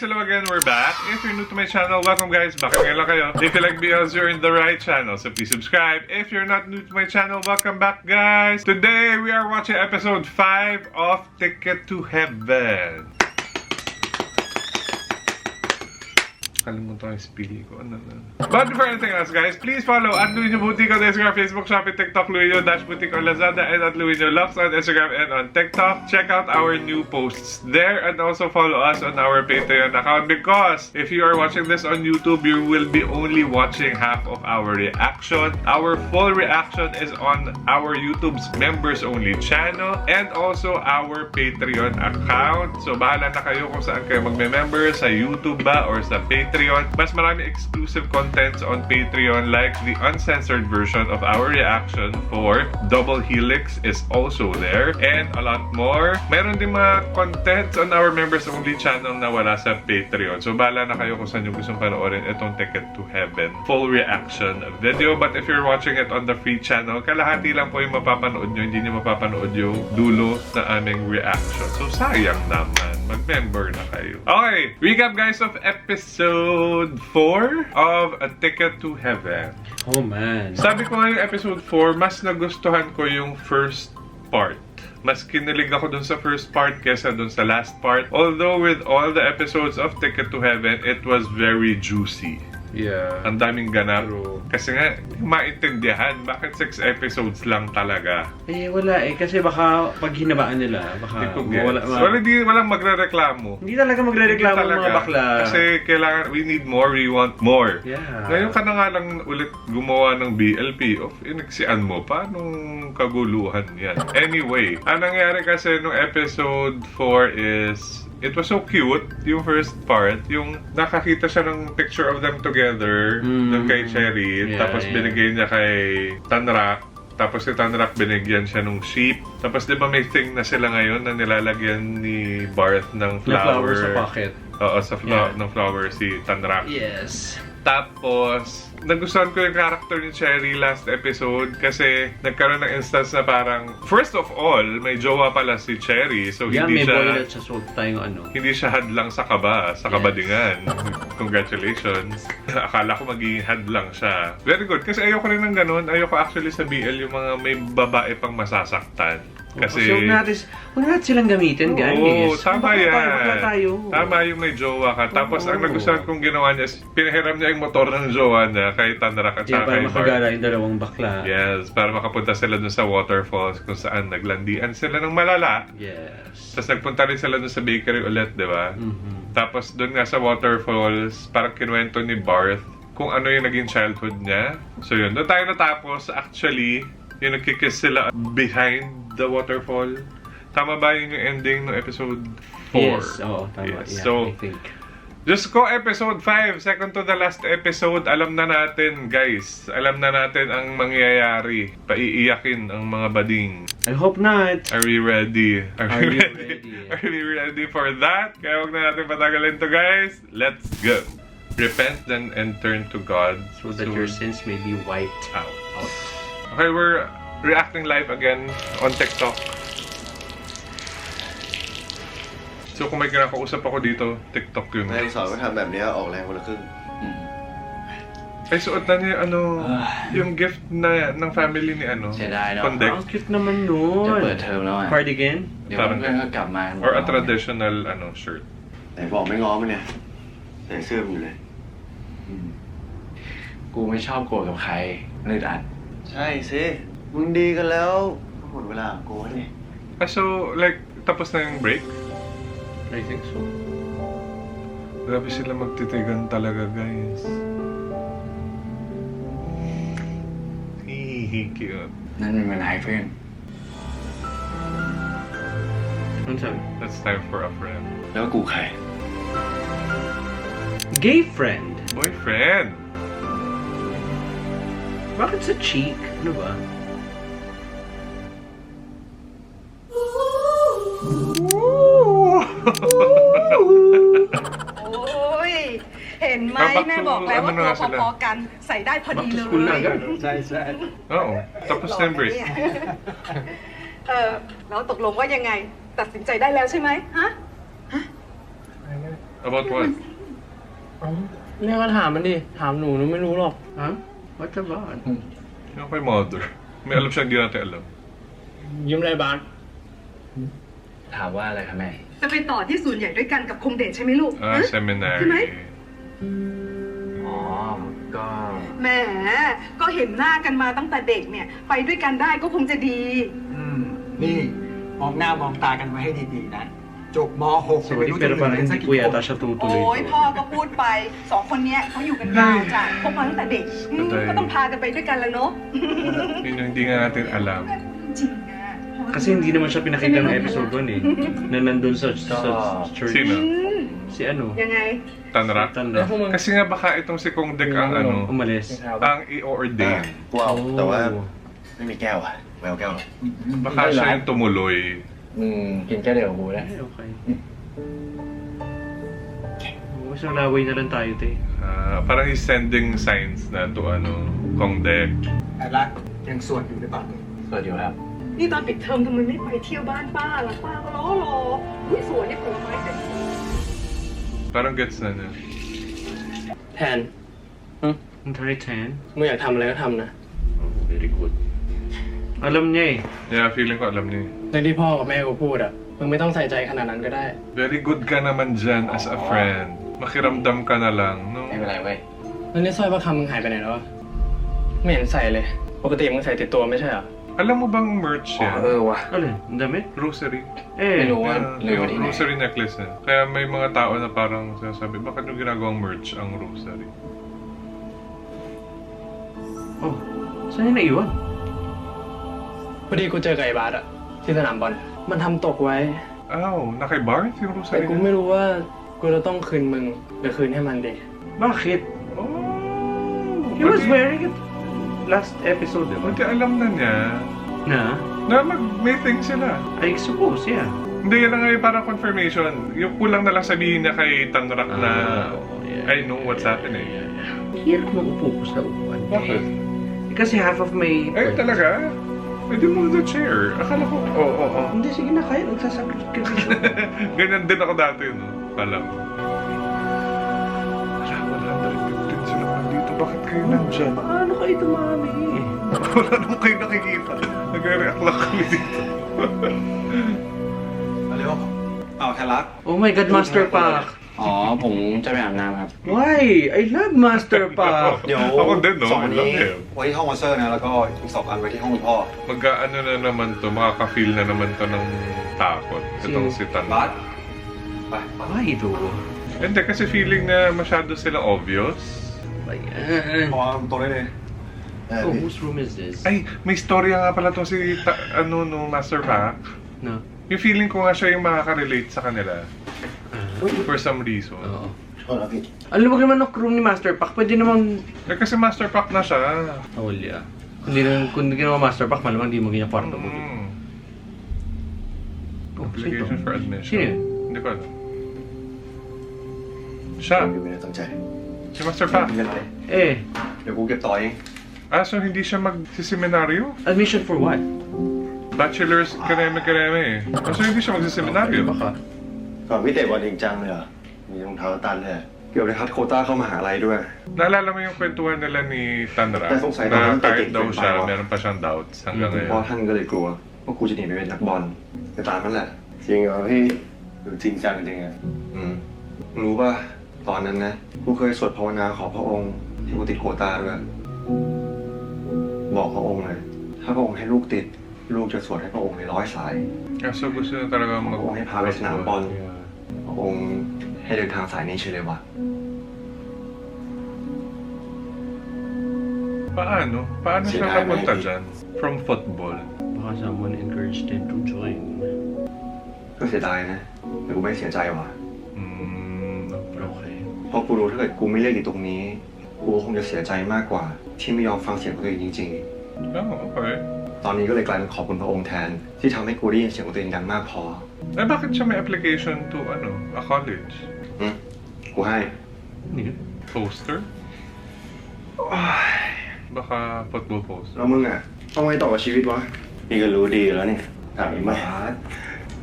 guys, hello again, we're back. If you're new to my channel, welcome guys, bakit ngayon lang kayo? If you like videos, you're in the right channel, so please subscribe. If you're not new to my channel, welcome back guys. Today, we are watching episode 5 of Ticket to Heaven. Kalimutan ko yung spili ko. But before anything else, guys, please follow at Luino Boutique on Instagram, Facebook, Shopee, TikTok, Luino-Boutique on Lazada, and at Luino Lux on Instagram and on TikTok. Check out our new posts there, and also follow us on our Patreon account, because if you are watching this on YouTube, you will be only watching half of our reaction. Our full reaction is on our YouTube's members-only channel, and also our Patreon account. So, bahala na kayo kung saan kayo magme-member, sa YouTube ba or sa Patreon. Mas marami exclusive contents on Patreon, like the uncensored version of our reaction for Double Helix is also there, and a lot more. Meron din mga contents on our members only channel na wala sa Patreon. So bahala na kayo kung saan yung gustong panoorin itong Ticket to Heaven full reaction video. But if you're watching it on the free channel, kalahati lang po yung mapapanood nyo, hindi nyo mapapanood yung dulo ng aming reaction. So sayang naman, mag-member na kayo. Okay, recap guys of episode 4 of A Ticket to Heaven. Oh man. Sabi ko nga yung episode 4, mas nagustuhan ko yung first part. Mas kinilig ako dun sa first part kesa dun sa last part. Although with all the episodes of Ticket to Heaven, it was very juicy. Yeah. Ang daming ganap. Kasi nga, maintindihan, bakit 6 episodes lang talaga? Eh, wala eh. Kasi baka pag hinabaan nila, baka wala. Walang magre-reklamo. Hindi talaga magre-reklamo mga bakla. Kasi kailangan, we need more, we want more. Yeah. Ngayon ka na nga lang ulit gumawa ng BLP. Iniksian mo pa nung kaguluhan yan. Anyway, ang nangyari kasi nung episode 4 is, it was so cute, yung first part. Yung nakakita siya ng picture of them together, ng kay Cherry. Yeah, tapos binigay niya kay Tanrak. Tapos si Tanrak binigyan siya ng sheep. Tapos di ba may thing na sila ngayon na nilalagyan ni Barth ng flower. Sa pocket. Oo, ng flower si Tanrak. Yes. Tapos, nagustuhan ko yung character ni Cherry last episode kasi nagkaroon ng instance na parang, first of all, may jowa pala si Cherry. So, yeah, hindi may siya... boylet siya, so tayong ano. Hindi siya hadlang sa kaba, sa kabadingan. Congratulations. Akala ko magiging hadlang siya. Very good. Kasi ayoko rin ng ganun. Ayoko actually sa BL yung mga may babae pang masasaktan. Kasi huwag natin silang gamitin, guys. Oo, tama yan. Tayo. Tama yung may jowa ka. Tapos ang nagustuhan kong ginawa niya is pinahiram niya yung motor ng jowa niya kay Tanrak at saka para kay Bart. makagala yung dalawang bakla. Yes, para makapunta sila dun sa waterfalls kung saan naglandian sila ng malala. Yes. Tapos nagpunta rin sila dun sa bakery ulit, di ba? Tapos dun nga sa waterfalls, parang kinuwento ni Barth kung ano yung naging childhood niya. So yun, doon tayo natapos. Actually, yung nagkikiss sila behind the waterfall. Tama ba yun yung ending ng episode 4? Yes, oo, tama. Yes. Yeah, So, I think. Diyos ko, episode 5, second to the last episode, alam na natin, guys. Alam na natin ang mangyayari. Paiiyakin ang mga bading. I hope not. Are we ready? Are you ready? Are we ready for that? Kaya huwag na natin patagalin to, guys. Let's go. Repent then and turn to God So that your sins may be wiped out. Okay, we're reacting live again on TikTok. So kung may kinakausap ako dito, TikTok yun. แม่สอนก็ทำแบบนี้ออกแรงคนละครึ่ง Ay, suot na niya yung gift na ng family ni เสียดายเนอะ Kondek. Ang cute naman nun. จะเปิดเทอมแล้วอ่ะ Cardigan? เดี๋ยวเพื่อนๆก็กลับมา Or a traditional shirt. ไหนบอกไม่ง้อมันเนี่ยใส่เสื้อมันอยู่เลย กูไม่ชอบโกรธกับใครเลยอัด ใช่สิมึงดีกันแล้วหมดเวลาของกูแล้วนี่ Ah, so, like, tapos na yung break? I think so. Grabe sila magtitigan talaga, guys. Cute. นั่นมันหายเพื่อน Ano sabi? That's time for a friend. แล้วกูใคร Gay friend. Boyfriend! Bakit sa cheek? Ano ba?โอ้ย เห็นไหม Back to แม่บอกแล้วว่า ano ตัว na sila? พอๆกันใส่ได้พอดีเลย School na agad. ใช่ใช่ Oo. Tapos na yung break. แล้วตกลงว่ายังไง ตัดสินใจได้แล้วใช่ไหมฮะ About what? เนี่ยก็ถามมันดิ ถามหนูไม่รู้หรอก ฮะ What about? Yung kay mother. May alam siya hindi natin alam. ยิ้มอะไรบาส ถามว่าอะไรคะแม่ จะไปต่อที่ศูนย์ใหญ่ด้วยกันกับคงเดชใช่ไหมลูก Ah, ฮะ seminary. ใช่ไหม อ๋อ ก็ แหมก็เห็นหน้ากันมาตั้งแต่เด็กเนี่ย ไปด้วยกันได้ก็คงจะดี นี่มองหน้ามองตากันไว้ให้ดีๆนะ จบม .6 Sorry, pero parang hindi ko yata siya โอ้ tutuloy ย to. พ่อก็พูดไปสองคนเนี้ยเขาอยู่กันยาวจ้ะพบมาตั้งแต่เด็กก็ต้องพากันไปด้วยกันแล้วเนาะ Yun yung hindi nga natin alam. จริงอะ Kasi hindi naman siya pinakita ng episode 1 eh. Na nandun sa church. Sino? Si ano? ยังไง Tanrak? Tanda. Kasi nga baka itong si Kong Dek ang ano, Umalis. ang i-ordain. ว้าวแต่ว่า Oh. ไม่มีแก้วอะแววแก้ว Baka siya yung tumuloy. กินแค่เดียวกับบูนะ Ay, okay. Oh, isang laway na lang tayo, te. Parang he's sending signs na to ano, Kong Dek. ไอ้รักยังสวดอยู่หรือเปล่า สวัสดีครับ นี่ตอนปิดเทอมทำไมไม่ไปเที่ยวบ้านป้าล่ะป้าก็รออุ้ยสวนนี่ผลไม้เต็มสวน Parang gets na niya. แทน Ang try 10. มึงอยากทำอะไรก็ทำนะ Oh, very good. Alam niya eh. Yeah, feeling ko alam niya. ในที่พ่อกับแม่กูพูดอ่ะ มึงไม่ต้องใส่ใจขนาดนั้นก็ได้ Very good ka naman dyan as a friend. Makiramdam ka na lang, no? ไม่เป็นไรเว้ย แล้วนี่สร้อยพระคำมึงหายไปไหนแล้ววะไม่เห็นใส่เลย ปกติมึงใส่ติดตัวไม่ใช่เหรอ Alam mo bang merch อ๋อ yan? ว่ะ Alin? Ang damit? Rosary. Eh. ไม่รู้ว่า Yeah, ลืมไว้ที่ไหน rosary necklace yan. Kaya may mga tao na parang sinasabi, bakit nyo ginagawang merch ang rosary? Oh, saan niya naiwan? พอดีกูเจอกับไอ้บาสอะที่สนามบอล มันทำตกไว้ Aw, nakay-bar yung แต่ rosary กู niya? ไม่รู้ว่ากูจะต้องคืนมึงหรือคืนให้มันดี Bakit? Oh, He was pati- wearing it last episode, di ba? Pati alam na niya Na? na may thing sila. I suppose, yeah. Hindi, yan na nga yung parang confirmation. Yung kulang na lang sabihin niya kay Tanrak na I know what's happening. Hirap mag-upo ko sa upuan. Bakit? Kasi half of my... Eh, talaga? Pwede mo the chair. Akala ko, oo. Hindi, sige na kayo. Nagsasakit ka dito. Ganyan din ako dati, no? Kala ko. Wala, 115 sila nandito. Bakit kayo nandyan? Paano kayo tumami? Wala naman kayo nakikita. Nag-react lang kami dito. มาเร็วเอาแครัก Oh my God, Master Pak! อ๋อ ผมจะไปอาบน้ำครับ Why? I love Master Pak! เดี๋ยว Ako din, no? สองอันนี้ Love him. ไว้ที่ห้องมาสเตอร์นะ แล้วก็อีกสองอันไว้ที่ห้องคุณพ่อ Mag-ano na naman to, makaka-feel na naman to ng takot. Itong si บัส Tanrak. ไป Why though? Hindi, kasi feeling na masyado silang obvious. Ayan. พอตรงได้เลย Oh, whose room is this? Ay, may storya nga pala to si Master Pac. No. Yung feeling ko nga siya yung makaka-relate sa kanila. For some reason. Oo. โทษนะพี่ Alam mo naman ng room ni Master Pak, pwede naman... Eh kasi Master Pac na siya. Oh, yeah. Kung hindi naman Master Pak, malamang di mo ganyan kwarto mo. Oh, Application for admission. Sino yun? Hindi ko alam. Siya. อยู่ไม่ได้ตั้งใจ Si Master Pac. ไม่เป็นไร Eh, เดี๋ยวกูเก็บต่อเอง Ah, so hindi siya magsiseminaryo? admission for what? Bachelor's kareme-kareme eh. Ah, so hindi siya magsiseminaryo? Baka. ก่อนพี่เตะบอลจริงจังเลยเหรอ มีรองเท้าตันเลยเกือบได้คัดโควต้าเข้ามหาลัยด้วย Naalala mo yung kwentuhan nila ni Tanra Pero kung sa'yo na naman, kahit titik daw din siya, tayo. meron pa siyang doubts hanggang คุณพ่อ ngayon. ท่านก็เลยกลัวว่ากูจะหนีไปเป็นนักบอลไปตามนั่นแหละ จริงเหรอพี่ดูจริงจังจริงอ่ะรู้ป่ะตอนนั้นนะกูเคยสวดภาวนาขอพระองค์ที่กูติดโควต้าด้วยบอกพระองค์เลยถ้าพระองค์ให้ลูกติด ลูกจะสวดให้พระองค์ใน100 สาย Ah, so gusto na talaga mag... Oo, may pawis na ang ball. พระองค์ให้เดินทางสายนี้เฉยเลยว่ะ Paano? Paano siya Sinabi. napunta dyan? From football? Baka someone encouraged him to join. ก็เสียดายนะแต่กูไม่เสียใจว่ะ Okay. เพราะกูรู้ถ้าเกิดกูไม่เลือกอยู่ตรงนี้ กูคงจะเสียใจมากกว่า ที่ไม่ยอมฟังเสียงของตัวเองจริง Oh, okay. ๆ ตอนนี้ก็เลยกลายเป็นขอบคุณพระองค์แทน ที่ทำให้กูได้ยินเสียงของตัวเองดังมากพอ Eh, bakit siya may application to, a college? กูให้ Hindi yun. Poster? Baka football poster. แล้วมึงอ่ะต้องไงต่อกับชีวิตวะนี่ก็รู้ดีแล้วเนี่ยถามอีกไหม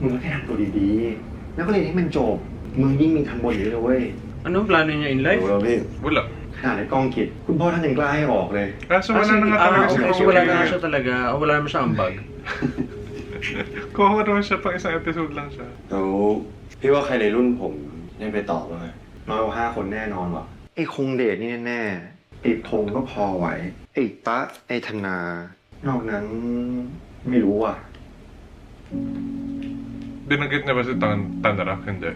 มึงก็แค่ทำตัวดีๆ แล้วก็เรียนให้มันจบ มึงยิ่งมีทางบนอยู่เลยเว้ย Anong plano niya in life? รู้แล้วพี่ Wala. ขนาดในกล้องกิจคุณพ่อท่านยังกล้าให้ออกเลย So wala na nga talaga si okay. So Kong wala na Lee. siya talaga. Wala naman siya ambag. Kuha naman siya pang isang episode lang siya. แล้วพี่ว่าใครในรุ่นผมได้ไปต่อบ้างไหมน้อยกว่า5 คนแน่นอนว่ะไอ้คงเดชนี่แน่ๆไอ้พงก็พอไหวไอ้ตะไอ้ธนานอกนั้นไม่รู้อ่ะ Binanggit niya ba si Tanrak? Hindi.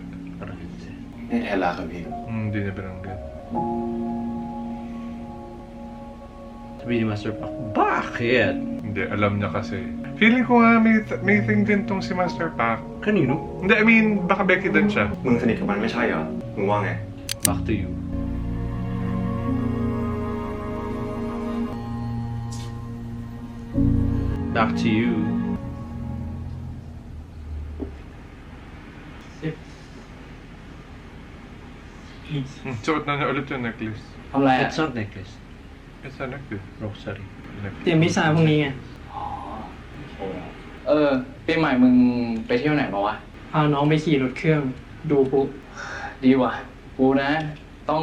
นี่แทนลาครับพี่ Hindi niya binanggit. Sabi ni Master Pak, bakit? Hindi, alam niya kasi. Feeling ko nga may thing din tong si Master Pak. Kanino? Hindi, I mean, baka Becky din siya. มึงสนิทกับมันไม่ใช่เหรอมึงว่าไง Back to you. Back to you. Suot na niya ulit yung necklace. ทำอะไรอ่ะ It's not necklace. It's a necklace. Rosary. เตรียมพิซซ่าพรุ่งนี้ไง ปีใหม่มึงไปเที่ยวไหนมาวะ พาน้องไปขี่รถเครื่อง ดูปุ๊บ ดีว่ะ กูนะ ต้อง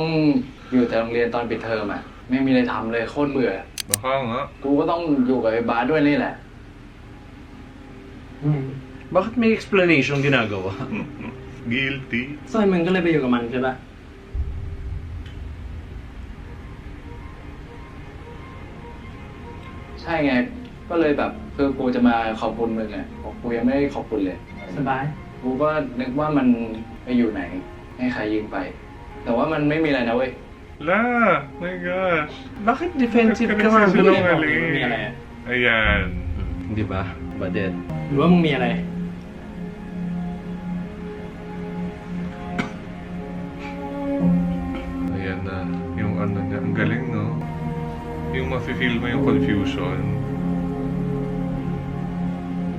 อยู่แต่โรงเรียนตอนปิดเทอมอ่ะ ไม่มีอะไรทำเลยโคตรเบื่อ Baka nga. กูก็ต้องอยู่กับไอ้บาสด้วยนี่แหละ Bakit may explanation ginagawa? Guilty. สร้อยมึงก็เลยไปอยู่กับมันใช่ปะ ใช่ไง ก็เลยแบบคือกูจะมาขอบคุณมึงอ่ะบอกกูยังไม่ได้ขอบคุณเลย สบาย กูก็นึกว่ามันไปอยู่ไหน ให้ใครยืมไป แต่ว่ามันไม่มีอะไรนะเว้ย La! My gosh. Bakit defensive ka nga? Kasi May sinungaling.อะไรอะ Ayan. Di ba? Badet. หรือว่ามึงมีอะไร Ayan na. Yung ano niya. Ang galing, no? Yung mafe-feel mo yung confusion.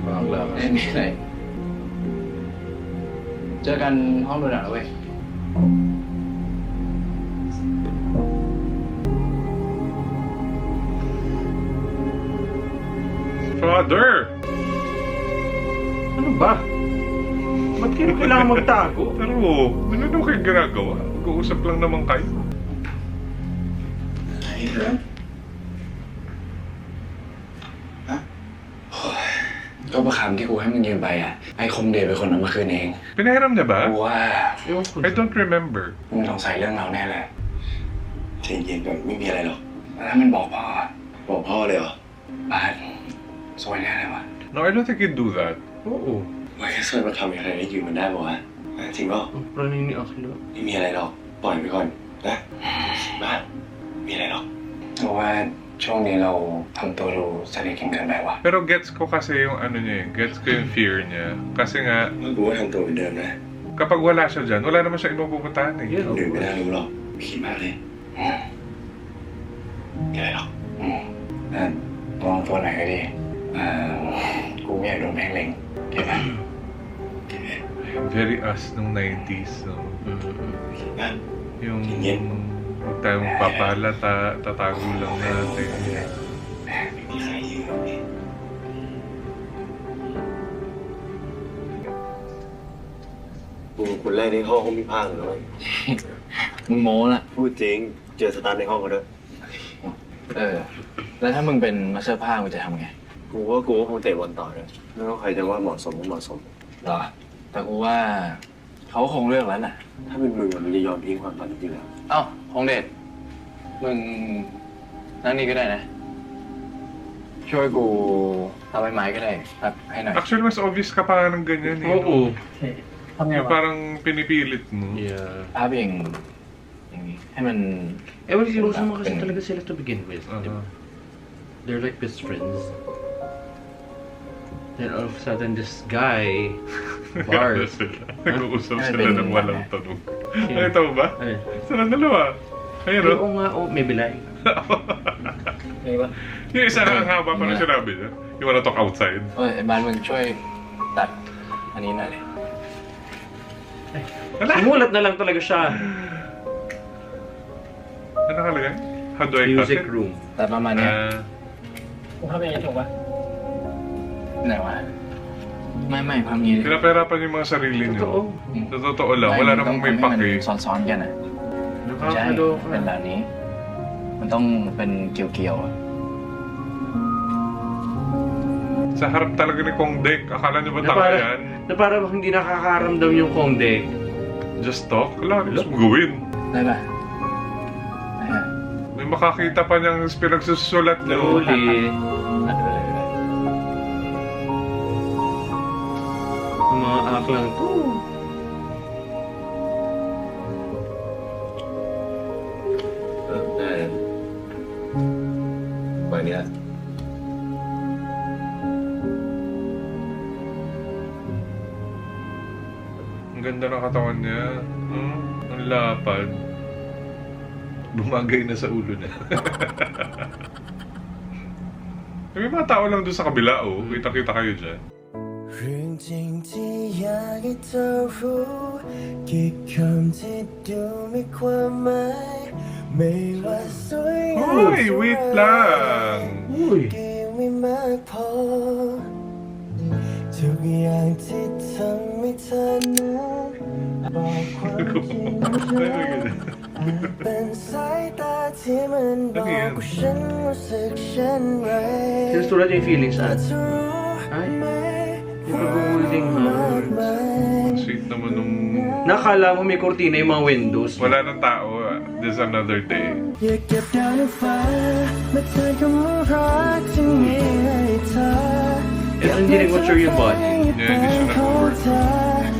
Bakla ka. ไม่มีอะไร เจอกันห้องดูหนังแล้วเว้ย Father! Ano ba? Ba't kayo kailangan magtago? Pero, ano naman kayo ginagawa? Mag-uusap lang naman kayo. ก็ประคำที่กูให้มึงยืมไปอ่ะ ไอ้คมเดชเป็นคนเอามาคืนเอง Pinahiram niya กู ba? ว่า Ewan ko. I don't remember. มึงสงสัยเรื่องเราแน่แหละ ใจเย็นก่อนไม่มีอะไรหรอก แล้วมันบอกพ่อ บอกพ่อเลยเหรอ บาสสวยแน่เลยวะ No, I don't think he'd do that. Oo. ไว้แค่ช่วยมาทำอย่างไรให้ยืมมันได้บอกว่าจริงเปล่า Ang plano ni Akilo. ไม่มีอะไรหรอกปล่อยไปก่อนนะบ้านมีอะไรหรอก เพราะว่าช่วงนี้เราทำตัวดูสนิทกันเกินไปวะ Pero gets ko kasi yung ano niya eh. Gets ko yung fear niya. Kasi nga, เมื่อกูว่าทำตัวเหมือนเดิมนะ kapag wala siya dyan, wala naman siya ibang pupuntahan eh. Yeah. ดื่มไม่ได้รู้หรอกคิดมากเลยมีอะไรหรอก ระวังตัวหน่อยก็ดีกูไม่อยากโดนแพงเล็งเก็บไหม Very us nung 90s. No? นะ Yung Tingin. huwag tayong papahalata, tatago lang natin. ไม่มีใครยืมกูคนแรกในห้องเขามีผ้าเลย มึงโม้ละ พูดจริงเจอสตาร์ในห้องเขาด้วย แล้วถ้ามึงเป็นมาสเตอร์ภาคมึงจะทำไง กูว่าคงเตะบอลต่อเลยแล้วก็ใครจะว่าเหมาะสมก็เหมาะสม หรอ แต่กูว่าเขาคงเลือกแล้วน่ะ ถ้าเป็นมึงมันจะยอมทิ้งความฝันจริงๆแล้ว เอ้าคงเดชมึงนั่งนี่ก็ได้นะ ช่วยกูทำใบไม้ก็ได้ครับให้หน่อย Actually, mas obvious ka pa ng ganyan eh. Oo. ทำไง Yung วะ parang pinipilit mo. Yeah. ภาพอย่างนี้ให้มัน Ewan, si Rosa mo kasi talaga sila to begin with. Di ba? Uh-huh. They're like best friends. Then all of a sudden, this guy, Bart, Nag-uusap Ay, sila ng ganun walang ba? tanong. Sino? Nakita mo ba? Ay. Sila dalawa. Ayun Oo o. nga, oh, may bilay. May ba? Yung isa na ang haba pa na sinabi niya. You wanna talk outside? เอ้ยไอ้บ้านมึงช่วยตัดอันนี้หน่อยเลย Sumulat na lang talaga siya. Ano nakalagay? How do I cut Music it? room. ตัดประมาณเนี้ย Ah, กูเข้าไปยังไงถูกปะ ไหนวะ ไม่ความนี้ Pinapahirapan yung mga sarili niyo. Totoo. Sa totoo lang, wala namang may pake. ซ้อนๆกันอ่ะใช่ Nakakaloka. เป็นแบบนี้ มันต้องเป็นเกี่ยวๆอะ Sa harap talaga ni Kong Dek, akala niyo ba Na tanga para, yan? na para bang hindi nakakaramdam yung Kongdek. Just talk? Wala, gusto mo gawin. ได้ป่ะได้ฮะ May makakita pa niyang pinagsusulat niyo. Uli. อ่ะได้ Mga aklang to. Ba niya? Ang ganda ng katawan niya. Ang lapad. Bumagay na sa ulo niya. May mga tao lang doon sa kabila, oh. Kita-kita kayo dyan. เรื่องจริงที่อยากให้เธอรู้กี่คำที่ดูมีความหมายไม่ว่าสวยงาม Hoy, wait lang. Uy. ดีไม่มากพอทุกอย่างที่ทำให้เธอนั้นบอกความจริงอาจเป็นสายตาที่มันบอกว่าฉันรู้สึกเช่นไร Sinusulat yung feelings แต่ saan? เธอรู้ไหม Yung pag-holding hands. Sweet naman nung... Nakala mo may kortina yung mga windows. Wala nang tao. This another day. อย่าเก็บดาวในฟ้ามาเธอคำว่ารักที่มีให้เธอ Ito hindi nag-mature yung body. Yeah, hindi siya nag-work.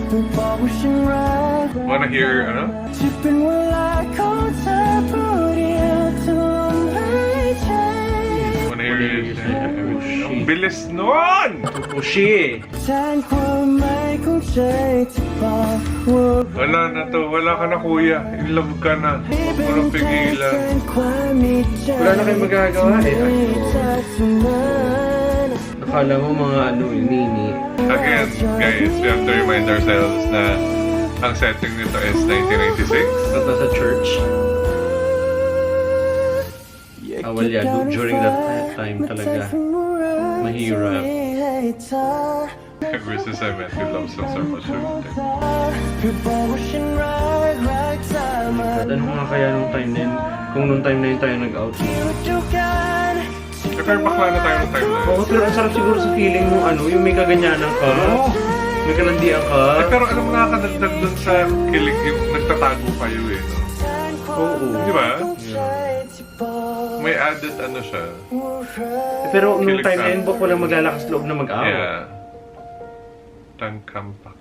ต้องบอกว่าฉันรัก Wanna hear, ano? ที่เป็นเวลาของเธอผู้เดียวทุกลมหายใจ Wanna hear it? Ang bilis nun! Pushi! แทนความหมายของใจที่บอกว่า Wala na to. Wala ka na, kuya. In love ka na. Huwag mo nang pigilan. Wala na kayong magagawa eh. Nakala mo mga ano eh, nini. Again, guys, we have to remind ourselves na ang setting nito is 1996. At nasa church. Well, yeah, during that time talaga. Mahirap. Ever since I met you, love songs are much rooted. Ano nga kaya nung time na yun? Kung nung time na yun tayo nag-out. Pero bakla na tayo ng time na yun. Oo, pero ang sarap siguro sa feeling mo, ano, yung may kaganyanan ka. May kalandian ka. Eh, pero alam mo nakakadagdag dun sa kilig yung nagtatago kayo eh. No? Oo. Di ba? May added ano siya. Pero nung Kilig time ka. na yun, baka walang maglalakas loob na mag-out. Yeah. Tangkampak.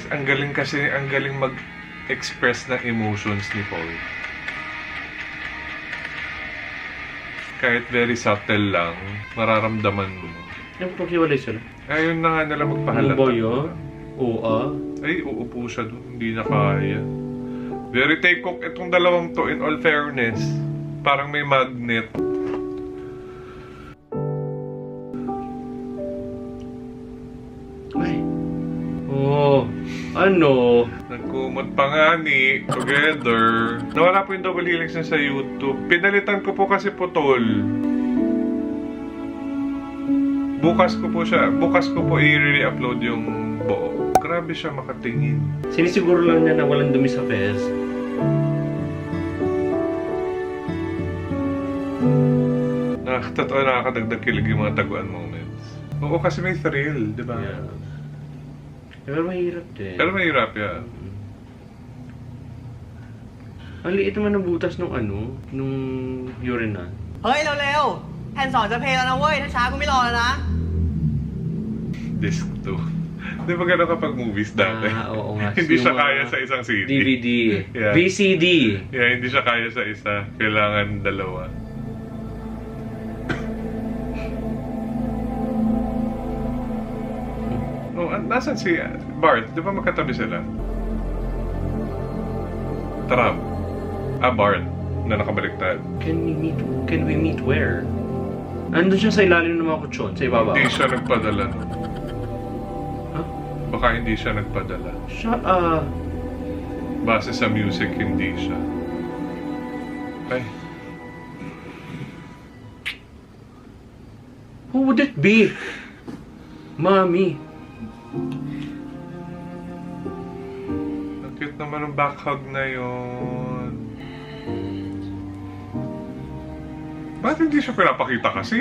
Ang galing kasi, ang galing mag-express ng emotions ni Paul. Kahit very subtle lang, mararamdaman mo. Yung paghiwalay sila. Ayun na nga nila magpahalata. Ano ba yun? Oo. Ay, uupo siya doon. Hindi na kaya. Very take-cook itong dalawang to, in all fairness. Parang may magnet. Ay. Oh. Ano? Nagkumot pa nga ni Together. Nawala po yung double helix na sa YouTube. Pinalitan ko po kasi putol. Bukas ko po i-re-upload yung buo. Grabe siya makatingin. Sinisiguro lang niya na walang dumi sa fez. Totoo nakakadagdag kilig yung mga taguan moments. Oo, kasi may thrill, di ba? Yeah. Pero mahirap din. Pero mahirap yan. Ang liit naman ng butas nung ano, nung urinal. เฮ้ย เร็วๆ แผ่นสอนจะเพลงแล้วนะเว้ย ถ้าช้ากูไม่รอแล้วนะ Disc 2. Di ba gano'n kapag movies dati? Oo nga. Hindi siya Yung kaya mga sa isang CD. DVD. Yeah. VCD. Yeah, hindi siya kaya sa isa. Kailangan dalawa. Oh, nasan si Bart? Di ba magkatabi sila? Tram. Bart. Na nakabaliktad. Can we meet where? Andun siya sa ilalim ng mga kutsyon, sa ibabaw. Hindi siya nagpadala. Huh? Baka hindi siya nagpadala. Siya, Base sa music, hindi siya. Ay. who would it be? Mommy. Ang cute naman ng back hug na yun. Bakit hindi siya pinapakita kasi?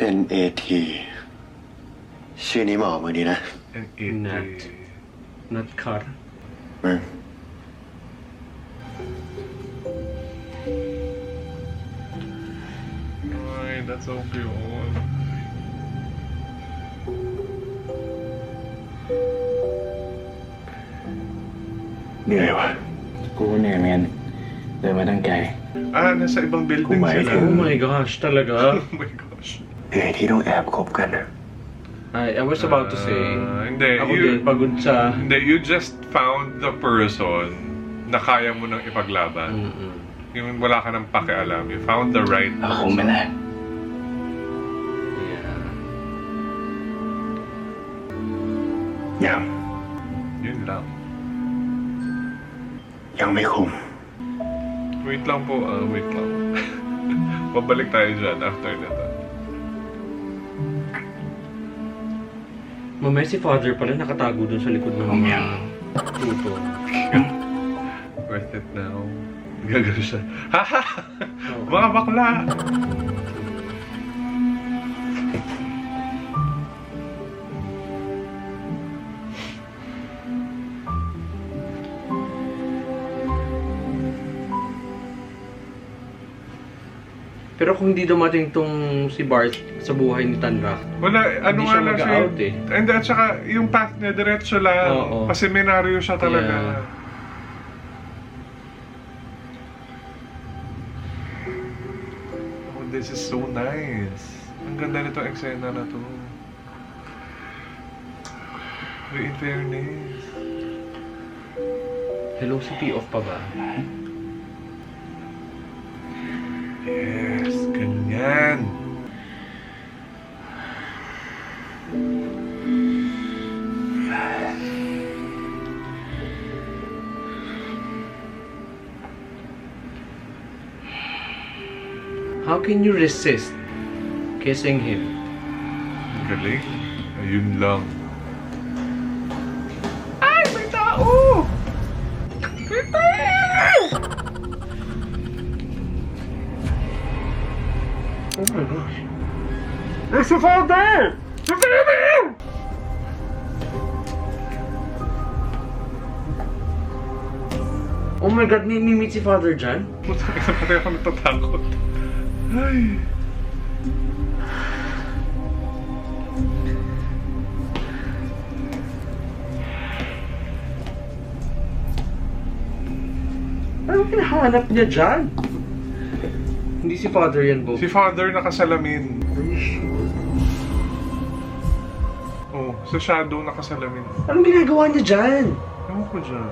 NAT ชื่อนี้เหมาะกับมึงดีนะ Nat. Not car. มึง Ay, that's so cute. เหนื่อยวะ กูเหนื่อยเหมือนกันเดินมาตั้งไกล Ah, nasa ibang building Kumain sila. ka. Oh my gosh, talaga? Oh my gosh. เหนื่อยที่ต้องแอบคบกันนะ I was about to say, Hindi, ako you, din, pagod sa... hindi, you just found the person na kaya mo nang ipaglaban. Mm-mm. Yung wala ka nang pakialam. You found the right คงไม่ได้ Yeah. ยัง Yun lang. ยังไม่คุ้ม Wait lang po, wait lang. Pabalik tayo dyan after nito. Mamaya si father pala nakatago dun sa likod ng mga puto. Worth it now. Gagano siya. Haha! Mga bakla! Pero kung hindi dumating tong si Bart sa buhay ni Tanrak, Wala, ano Hindi nga siya lang siya. mag-out eh. And at saka, yung path niya, diretso lang. Oo. Paseminaryo siya talaga. Yeah. Oh, this is so nice. Ang ganda nito eksena na to. Wait, in fairness. hello si P-off pa ba? Yes, ganyan. How can you resist kissing him? Galing. Ayun lang. Ay, may tao! May tao! Oh my gosh. There's a father! The father! Oh my God, may meet si father dyan? Pati ako natatakot. Ay. Anong hinahanap niya dyan? Hindi si father yan, Bo. Si father nakasalamin. Oh, sa shadow nakasalamin. Anong ginagawa niya dyan? Ewan ko dyan.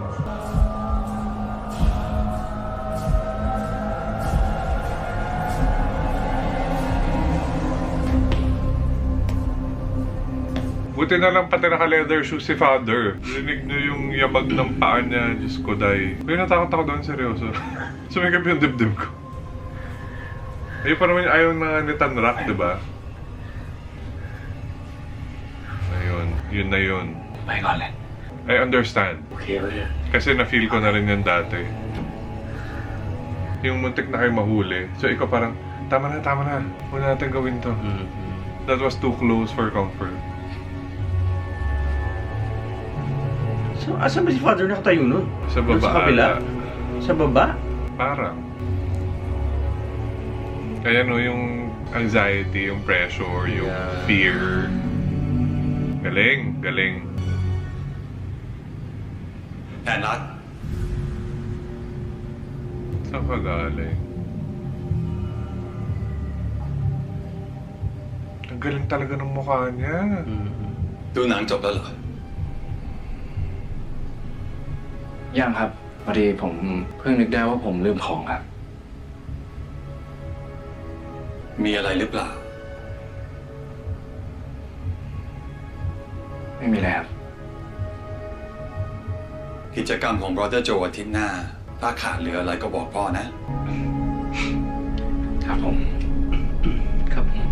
Buti na lang pati naka-leather shoes si father. Rinig niyo yung yabag ng paa niya. Diyos ko, day. Kaya natakot ako doon, seryoso. Sumikap yung dibdib ko. Ayun pa naman yung ayaw na ni Tanrak, di ba? Ayun, yun na yun. ไปก่อนเลย I understand. โอเคไหมเนี่ย Kasi na-feel ko na rin yan dati. Yung muntik na kayo mahuli. So ikaw parang, tama na. Huwag na natin gawin to. That was too close for comfort. So, asan ba si father nakatayo nun? Sa Doon baba Sa kabila? ata. Sa baba? Parang. Kaya no, yung anxiety, yung pressure, yung Yeah. fear. Galing. แผนรัด Saan ka galing? Ang galing talaga ng mukha niya. ดูหนังจบแล้วเหรอ ยังครับพอดีผมเพิ่งนึกได้ว่าผมลืมของครับ มีอะไรหรือเปล่า ไม่มีอะไรครับ กิจกรรมของ Brother Joe อาทิตย์หน้า ถ้าขาดเหลืออะไรก็บอกพ่อนะ ครับผม ครับผม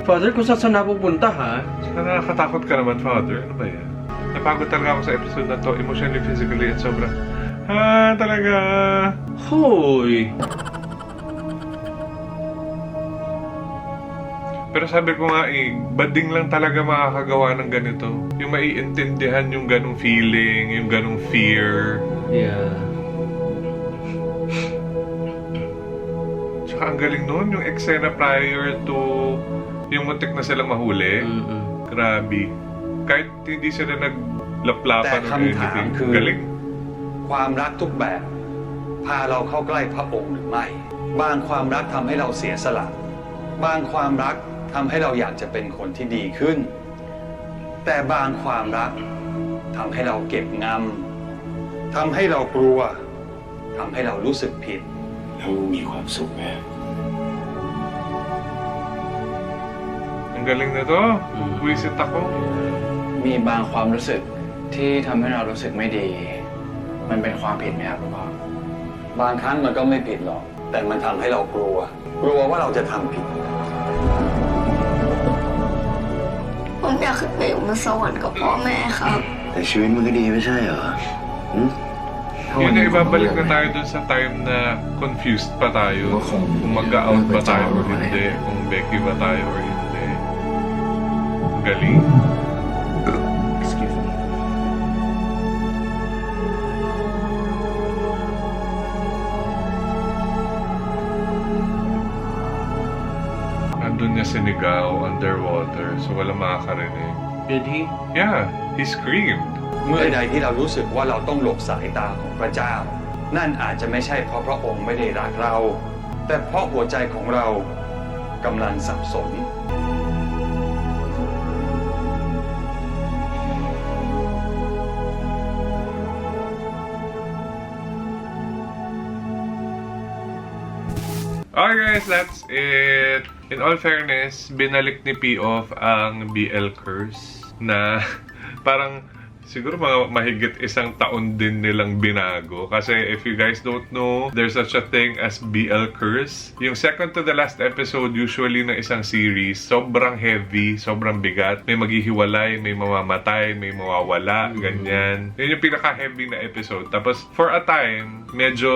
Father, kung saan napupunta, ha? Nakakatakot ka naman, Father. Ano ba yan? Napagod talaga ako sa episode na to, emotionally, physically, at sobrang... talaga. Hoy! Pero sabi ko nga bading lang talaga makakagawa ng ganito. Yung maiintindihan yung ganong feeling, yung ganong fear. Yeah. Tsaka ang galing nun, yung eksena prior to yung muntik na silang mahuli. Grabe. Kahit hindi sila naglaplapanแต่ or คำถาม anything. คือ Galing. ความรักทุกแบบพาเราเข้าใกล้พระองค์หรือไม่ บางความรักทำให้เราเสียสละ บางความรักทำให้เราอยากจะเป็นคนที่ดีขึ้น แต่บางความรักทำให้เราเก็บงำทำให้เรากลัวทำให้เรารู้สึกผิด แล้วมีความสุขไหม Ang galing na to. Wisit ako. มีบางความรู้สึกที่ทำให้เรารู้สึกไม่ดี มันเป็นความผิดไหมครับพ่อบ างครั้งมันก็ไม่ผิดหรอก แต่มันทำให้เรากลัว กลัวว่าเราจะทำผิด ผมอยากขึ้นไปอยู่บนสวรรค์กับพ่อแม่ครับ แต่ชีวิตมันก็ดีไม่ใช่เหรอ Yun na ibabalik na tayo dun sa time na confused pa tayo. Kung mag-out ba tayo or hindi. Kung Becky ba tayo or hindi. Ang galing. Excuse me. Nandun niya sinigaw underwater so walang makakarinig. Did he? Yeah, he screamed. เมื่อใดที่เรารู้สึกว่าเราต้องหลบสายตาของพระเจ้า นั่นอาจจะไม่ใช่เพราะพระองค์ไม่ได้รักเรา แต่เพราะหัวใจของเรากำลังสับสน Okay guys, that's it. In all fairness, binalik ni P-Off ang BL curse na parang siguro mga mahigit isang taon din nilang binago. Kasi if you guys don't know, there's such a thing as BL curse. Yung second to the last episode usually ng isang series, sobrang heavy, sobrang bigat. May maghihiwalay, may mamamatay, may mawawala, ganyan. Yun yung pinaka-heavy na episode. Tapos for a time, medyo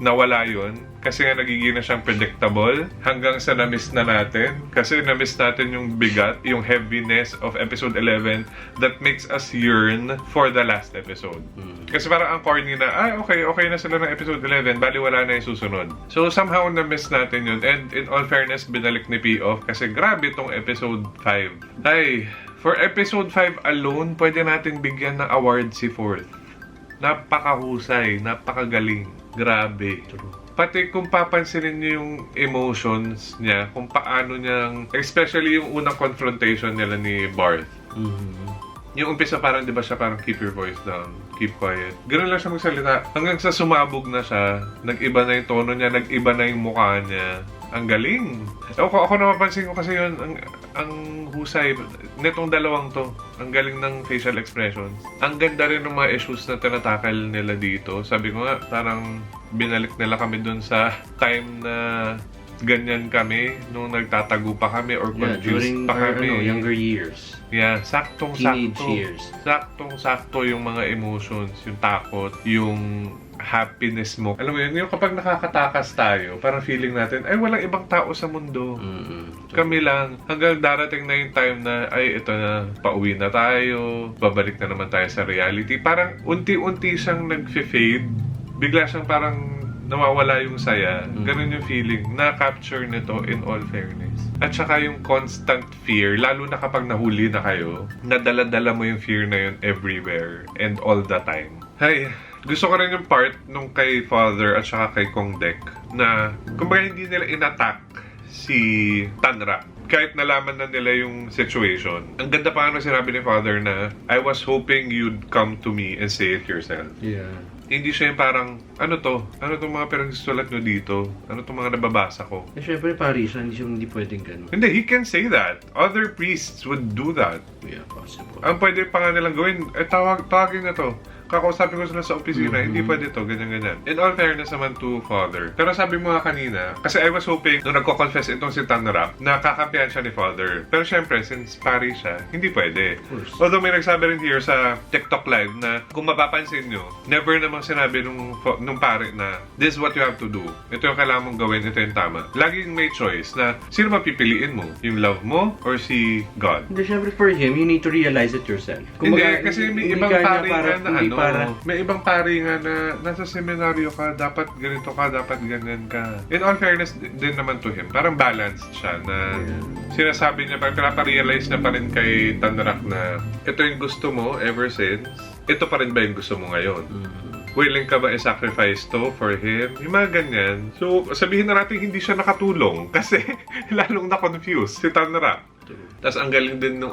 nawala yun. Kasi nga nagiging na siyang predictable hanggang sa na-miss na natin. Kasi na-miss natin yung bigat, yung heaviness of episode 11 that makes us yearn for the last episode. Kasi parang ang corny na, okay na sila ng episode 11, bali wala na yung susunod. So somehow na-miss natin yun. And in all fairness, binalik ni P-Off kasi grabe tong episode 5. Ay, for episode 5 alone, pwede natin bigyan ng award si Fourth. Napakahusay, napakagaling. Grabe. Pati kung papansinin niyo yung emotions niya, kung paano niyang, especially yung unang confrontation nila ni Barth. Yung umpisa parang, di ba siya parang keep your voice down, keep quiet. Ganun lang siya magsalita. Hanggang sa sumabog na siya, nag-iba na yung tono niya, nag-iba na yung mukha niya. Ang galing. Ako napapansin ko kasi yun, ang husay netong dalawang to. Ang galing ng facial expressions. Ang ganda rin ng mga issues na tinatakal nila dito. Sabi ko nga, parang binalik nila kami dun sa time na ganyan kami nung nagtatago pa kami or confused during pa our kami. younger years. Yeah, Teenage years. Saktong-sakto yung mga emotions, yung takot, yung happiness mo. Alam mo yun, yung kapag nakakatakas tayo, parang feeling natin, ay walang ibang tao sa mundo. Kami lang. Hanggang darating na yung time na, ay ito na, pauwi na tayo, babalik na naman tayo sa reality. Parang unti-unti siyang nag-fade. Bigla siyang parang nawawala yung saya. Ganun yung feeling. Na-capture nito in all fairness. At saka yung constant fear, lalo na kapag nahuli na kayo, nadala-dala mo yung fear na yun everywhere and all the time. Hay, gusto ko rin yung part nung kay Father at saka kay Kong Dek na kumbaga hindi nila in-attack si Tanra. Kahit nalaman na nila yung situation. Ang ganda pa nga sinabi ni Father na, I was hoping you'd come to me and say it yourself. Yeah. Hindi siya yung parang, ano to? Ano tong mga pinagsusulat nyo dito? Ano tong mga nababasa ko? Eh, syempre, Paris, hindi pwedeng ganun. Hindi, he can say that. Other priests would do that. Yeah, possible. Ang pwede pa nga nilang gawin, tawagin na to. kakausapin ko sila sa opisina, hindi pwede to, ganyan-ganyan. In all fairness naman to father. Pero sabi mo nga kanina, kasi I was hoping, nung nagko-confess itong si Tanrap, na kakampihan siya ni father. Pero syempre, since pari siya, hindi pwede. Although may nagsabi rin here sa TikTok live na kung mapapansin nyo, never namang sinabi nung pare na this is what you have to do. Ito yung kailangan mong gawin, ito yung tama. Laging may choice na sino mapipiliin mo? Yung love mo or si God? Hindi, syempre for him, you need to realize it yourself. Hindi, kasi may ibang pari nga na may ibang pari nga na nasa seminaryo ka, dapat ganito ka, dapat ganyan ka. In all fairness din naman to him, parang balanced siya na sinasabi niya, parang pinaparealize na pa rin kay Tanrak na ito yung gusto mo ever since, ito pa rin ba yung gusto mo ngayon? Willing ka ba i-sacrifice to for him? Yung mga ganyan. So, sabihin na natin hindi siya nakatulong kasi lalong na-confused si Tanrak. Tapos ang galing din nung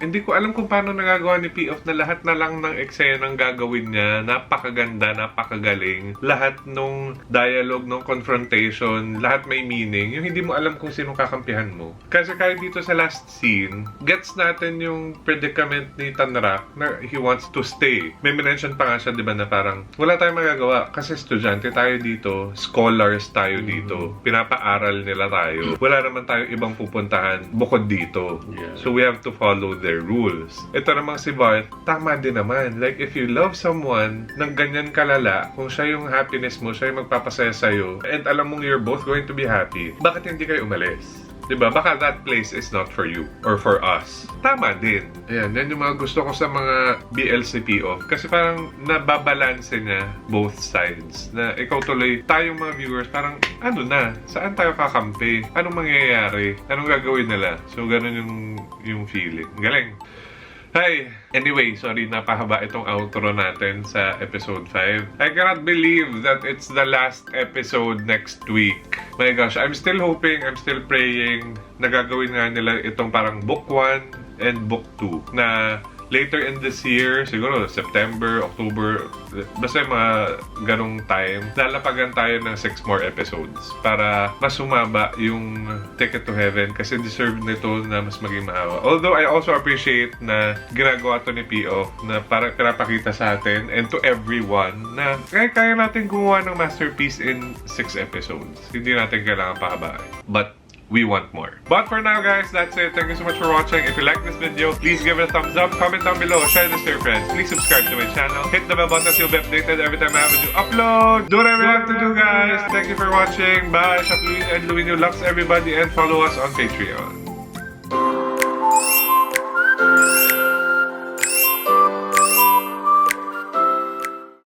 hindi ko alam kung paano nagagawa ni P.O.F. na lahat na lang ng eksenang gagawin niya, napakaganda, napakagaling. Lahat nung dialogue, nung confrontation, lahat may meaning. Yung hindi mo alam kung sino kakampihan mo. Kasi kahit dito sa last scene, gets natin yung predicament ni Tanrak na he wants to stay. May mention pa nga siya, di ba, na parang wala tayong magagawa kasi estudyante tayo dito, scholars tayo dito, pinapaaral nila tayo. Wala naman tayong ibang pupuntahan bukod dito. Yeah. So we have to follow their rules. Ito namang si Bart, tama din naman. Like, if you love someone ng ganyan kalala, kung siya yung happiness mo, siya yung magpapasaya sa'yo, and alam mong you're both going to be happy, bakit hindi kayo umalis? Diba? Baka that place is not for you or for us. Tama din. Ayan, yan yung mga gusto ko sa mga BLCPO. Kasi parang nababalanse niya both sides. Na ikaw tuloy, tayong mga viewers, parang ano na? Saan tayo kakampi? Anong mangyayari? Anong gagawin nila? So, ganun yung feeling. Galing. Hi! Anyway, sorry, napahaba itong outro natin sa episode 5. I cannot believe that it's the last episode next week. My gosh, I'm still hoping, I'm still praying na gagawin nga nila itong parang book 1 and book 2 na later in this year, siguro September, October, basta yung mga ganong time, lalapagan tayo ng 6 more episodes para mas sumaba yung Ticket to Heaven kasi deserve nito na mas maging mahaba. Although I also appreciate na ginagawa to ni P.O. na parang pinapakita sa atin and to everyone na kaya natin gumawa ng masterpiece in 6 episodes. Hindi natin kailangan pahabain. But we want more. But for now, guys, that's it. Thank you so much for watching. If you like this video, please give it a thumbs up, comment down below, share this to your friends. Please subscribe to my channel. Hit the bell button so you'll be updated every time I have a new upload. Do whatever you have to do, guys. Thank you for watching. Bye. Shop Louis and Louis New Lux, everybody, and follow us on Patreon.